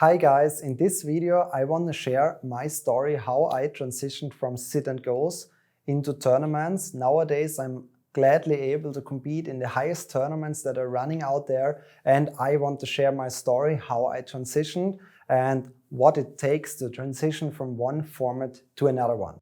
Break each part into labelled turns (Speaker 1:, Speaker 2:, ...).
Speaker 1: Hi guys, in this video I want to share my story how I transitioned from sit and goes into tournaments. Nowadays I'm gladly able to compete in the highest tournaments that are running out there, and I want to share my story how I transitioned and what it takes to transition from one format to another one.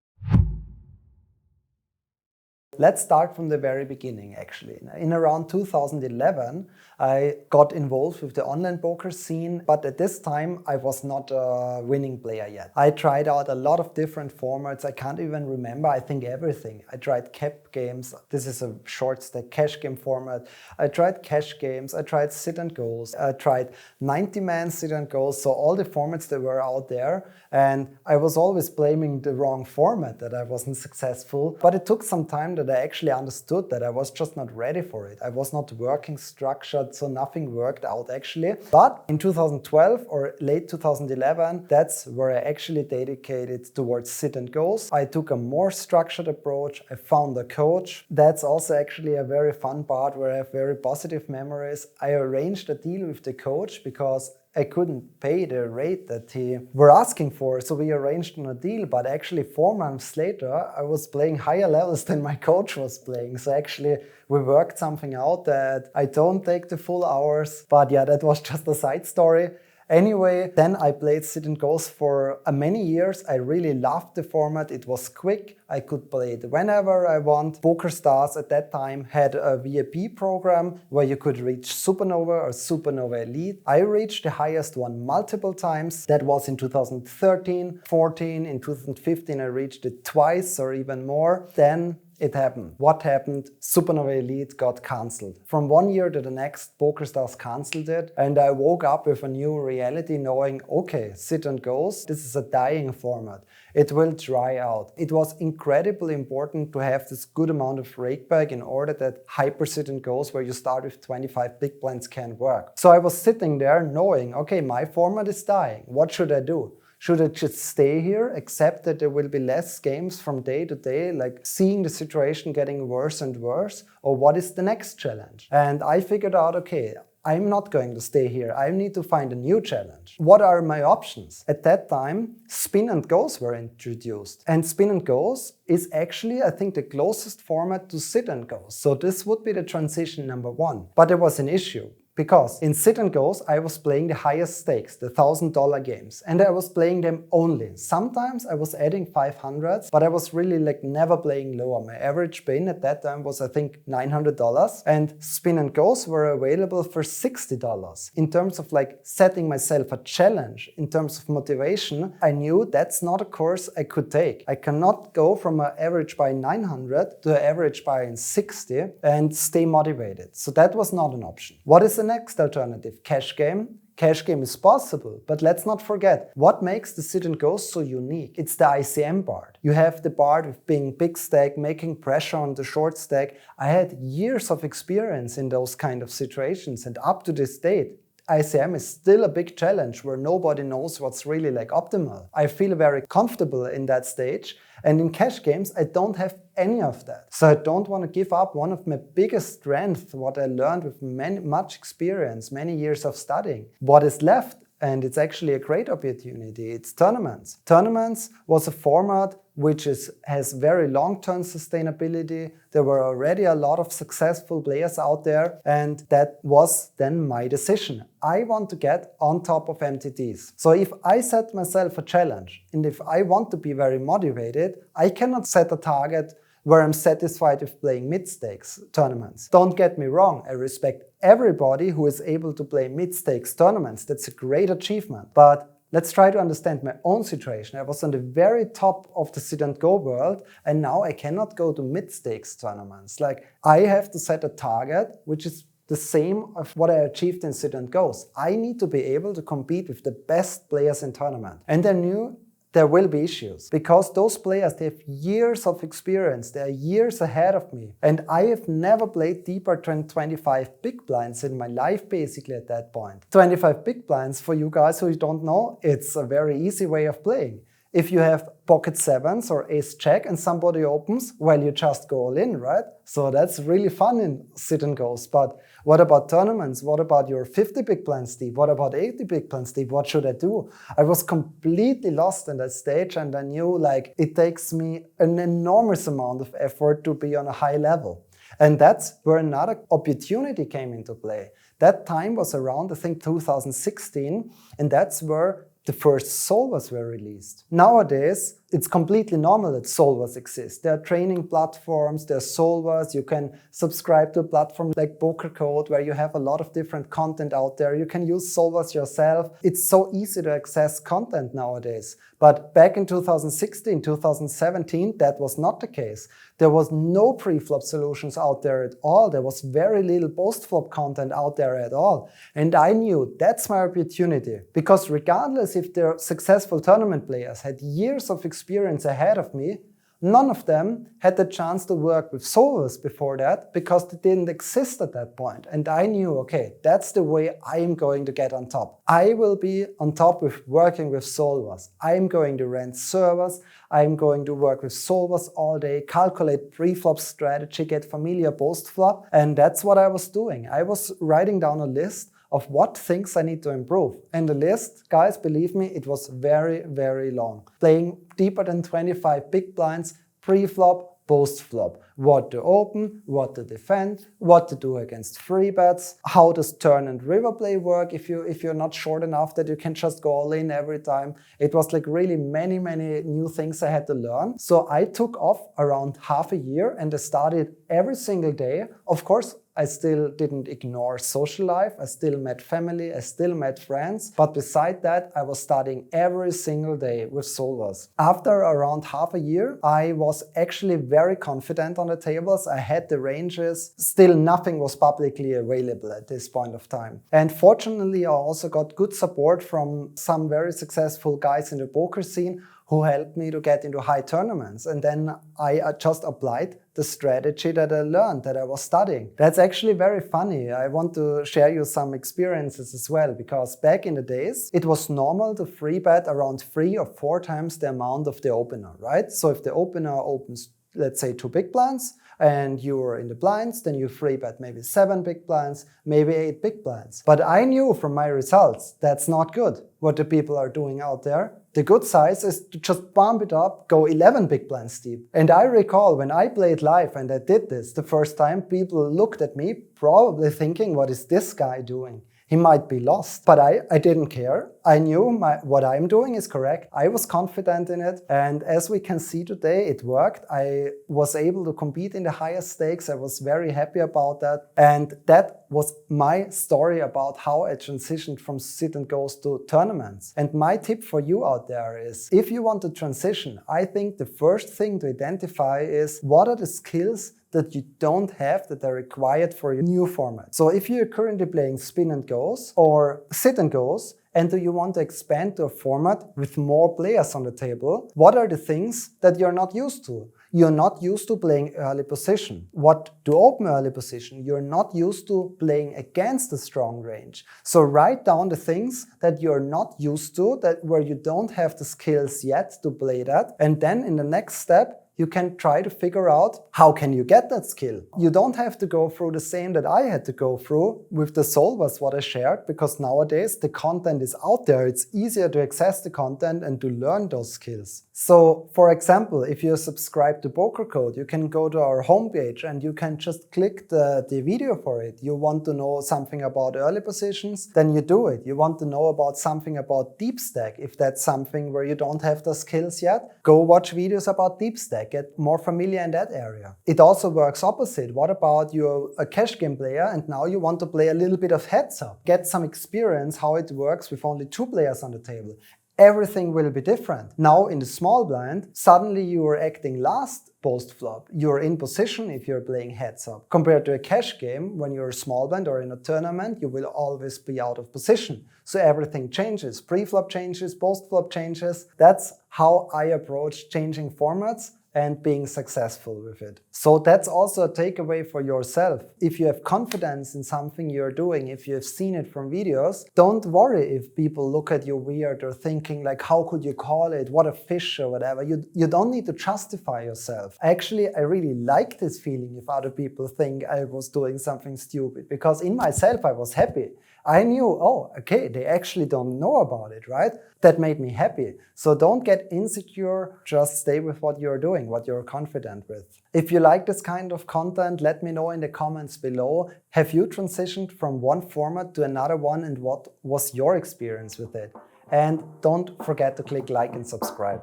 Speaker 1: Let's start from the very beginning actually. In around 2011, I got involved with the online poker scene, but at this time I was not a winning player yet. I tried out a lot of different formats. I can't even remember, I think everything. I tried cap games. This is a short stack cash game format. I tried cash games. I tried sit and goes. I tried 90-man sit and goes. So all the formats that were out there. And I was always blaming the wrong format that I wasn't successful. But it took some time that I actually understood that I was just not ready for it. I was not working structured, so nothing worked out actually. But in 2012 or late 2011, that's where I actually dedicated towards sit and goes. I took a more structured approach. I found a coach. That's also actually a very fun part where I have very positive memories. I arranged a deal with the coach because I couldn't pay the rate that he were asking for, so we arranged on a deal, but actually 4 months later I was playing higher levels than my coach was playing. So actually we worked something out that I don't take the full hours, but yeah, that was just a side story. Anyway, then I played sit and goes for many years. I really loved the format. It was quick. I could play it whenever I want. PokerStars at that time had a VIP program where you could reach Supernova or Supernova Elite. I reached the highest one multiple times. That was in 2013, 14. In 2015 I reached it twice or even more. Then it happened. What happened? Supernova Elite got cancelled. From one year to the next, PokerStars cancelled it, and I woke up with a new reality knowing, okay, sit and goes, this is a dying format. It will dry out. It was incredibly important to have this good amount of rakeback in order that hyper sit and goes, where you start with 25 big blinds, can work. So I was sitting there knowing, okay, my format is dying. What should I do? Should I just stay here, accept that there will be less games from day to day, like seeing the situation getting worse and worse? Or what is the next challenge? And I figured out, okay, I'm not going to stay here. I need to find a new challenge. What are my options? At that time, spin and goes were introduced. And spin and goes is actually, I think, the closest format to sit and goes. So this would be the transition number one. But there was an issue. Because in sit and goes, I was playing the highest stakes, the $1,000 games, and I was playing them only. Sometimes I was adding 500s, but I was really never playing lower. My average pin at that time was, I think, $900, and spin and goes were available for $60. In terms of setting myself a challenge, in terms of motivation, I knew that's not a course I could take. I cannot go from an average buy 900 to an average buy in 60 and stay motivated. So that was not an option. What is the next alternative? Cash game. Cash game is possible, but let's not forget what makes the sit and go so unique. It's the ICM part. You have the part of being big stack, making pressure on the short stack. I had years of experience in those kind of situations, and up to this date, ICM is still a big challenge where nobody knows what's really optimal. I feel very comfortable in that stage, and in cash games I don't have any of that. So I don't want to give up one of my biggest strengths, what I learned with much experience, many years of studying. What is left, and it's actually a great opportunity, it's tournaments. Tournaments was a format which has very long-term sustainability. There were already a lot of successful players out there, and that was then my decision. I want to get on top of MTTs. So if I set myself a challenge, and if I want to be very motivated, I cannot set a target where I'm satisfied with playing mid-stakes tournaments. Don't get me wrong, I respect everybody who is able to play mid-stakes tournaments. That's a great achievement. But let's try to understand my own situation. I was on the very top of the sit and go world, and now I cannot go to mid-stakes tournaments. I have to set a target which is the same of what I achieved in sit and goes. I need to be able to compete with the best players in tournament. And I knew there will be issues because those players, they have years of experience. They are years ahead of me. And I have never played deeper than 25 big blinds in my life, basically, at that point. 25 big blinds, for you guys who don't know, it's a very easy way of playing. if you have pocket sevens or ace jack and somebody opens, well, you just go all in, right? So that's really fun in sit and goes. But what about tournaments? What about your 50 big blind Steve? What about 80 big blind Steve? What should I do? I was completely lost in that stage, and I knew like it takes me an enormous amount of effort to be on a high level. And that's where another opportunity came into play. That time was around, I think, 2016, and that's where the first solvers were released. Nowadays, it's completely normal that solvers exist. There are training platforms, there are solvers, you can subscribe to a platform like Poker Code where you have a lot of different content out there. You can use solvers yourself. It's so easy to access content nowadays. But back in 2016, 2017, that was not the case. There was no pre-flop solutions out there at all. There was very little post-flop content out there at all. And I knew that's my opportunity. Because regardless if they're successful tournament players had years of experience ahead of me, none of them had the chance to work with solvers before that because they didn't exist at that point. And I knew, okay, that's the way I'm going to get on top. I will be on top with working with solvers. I'm going to rent servers. I'm going to work with solvers all day, calculate pre-flop strategy, get familiar post-flop. And that's what I was doing. I was writing down a list of what things I need to improve. And the list, guys, believe me, it was very, very long. Playing deeper than 25 big blinds, pre-flop, post-flop. What to open, what to defend, what to do against free bets, how does turn and river play work if you're not short enough that you can just go all in every time. It was like really many new things I had to learn. So I took off around half a year and I started every single day. Of course, I still didn't ignore social life, I still met family, I still met friends, but beside that I was studying every single day with solvers. After around half a year, I was actually very confident on the tables, I had the ranges, still nothing was publicly available at this point of time. And fortunately I also got good support from some very successful guys in the poker scene who helped me to get into high tournaments. And then I just applied the strategy that I learned, that I was studying. That's actually very funny. I want to share you some experiences as well, because back in the days, it was normal to free bet around 3 or 4 times the amount of the opener, right? So if the opener opens, let's say 2 big blinds, and you were in the blinds, then you free bet maybe 7 big blinds, maybe 8 big blinds. But I knew from my results, that's not good, what the people are doing out there. The good size is to just bump it up, go 11 big blinds deep. And I recall when I played live and I did this the first time, people looked at me probably thinking, what is this guy doing? He might be lost. But I didn't care. I knew what I'm doing is correct. I was confident in it. And as we can see today, it worked. I was able to compete in the highest stakes. I was very happy about that. And that was my story about how I transitioned from sit and goes to tournaments. And my tip for you out there is, if you want to transition, I think the first thing to identify is what are the skills that you don't have that are required for your new format. So if you're currently playing spin and goes or sit and goes, and do you want to expand to a format with more players on the table, what are the things that you're not used to? You're not used to playing early position. What to open early position? You're not used to playing against a strong range. So write down the things that you're not used to, that where you don't have the skills yet to play that. And then in the next step, you can try to figure out how can you get that skill. You don't have to go through the same that I had to go through with the solvers, what I shared, because nowadays the content is out there. It's easier to access the content and to learn those skills. So, for example, if you're subscribed to Poker Code, you can go to our homepage and you can just click the video for it. You want to know something about early positions, then you do it. You want to know about something about deep stack, if that's something where you don't have the skills yet, go watch videos about deep stack. Get more familiar in that area. It also works opposite. What about you're a cash game player and now you want to play a little bit of heads up? Get some experience how it works with only 2 players on the table. Everything will be different. Now in the small blind, suddenly you are acting last post-flop. You're in position if you're playing heads up. Compared to a cash game, when you're a small blind or in a tournament, you will always be out of position. So everything changes. Pre-flop changes, post-flop changes. That's how I approach changing formats. and being successful with it. So that's also a takeaway for yourself. If you have confidence in something you're doing, if you have seen it from videos, don't worry if people look at you weird or thinking like, how could you call it? What a fish or whatever. You don't need to justify yourself. Actually, I really like this feeling if other people think I was doing something stupid, because in myself I was happy. I knew, oh, okay, they actually don't know about it, right? That made me happy. So don't get insecure, just stay with what you're doing, what you're confident with. If you like this kind of content, let me know in the comments below. Have you transitioned from one format to another one, and what was your experience with it? And don't forget to click like and subscribe.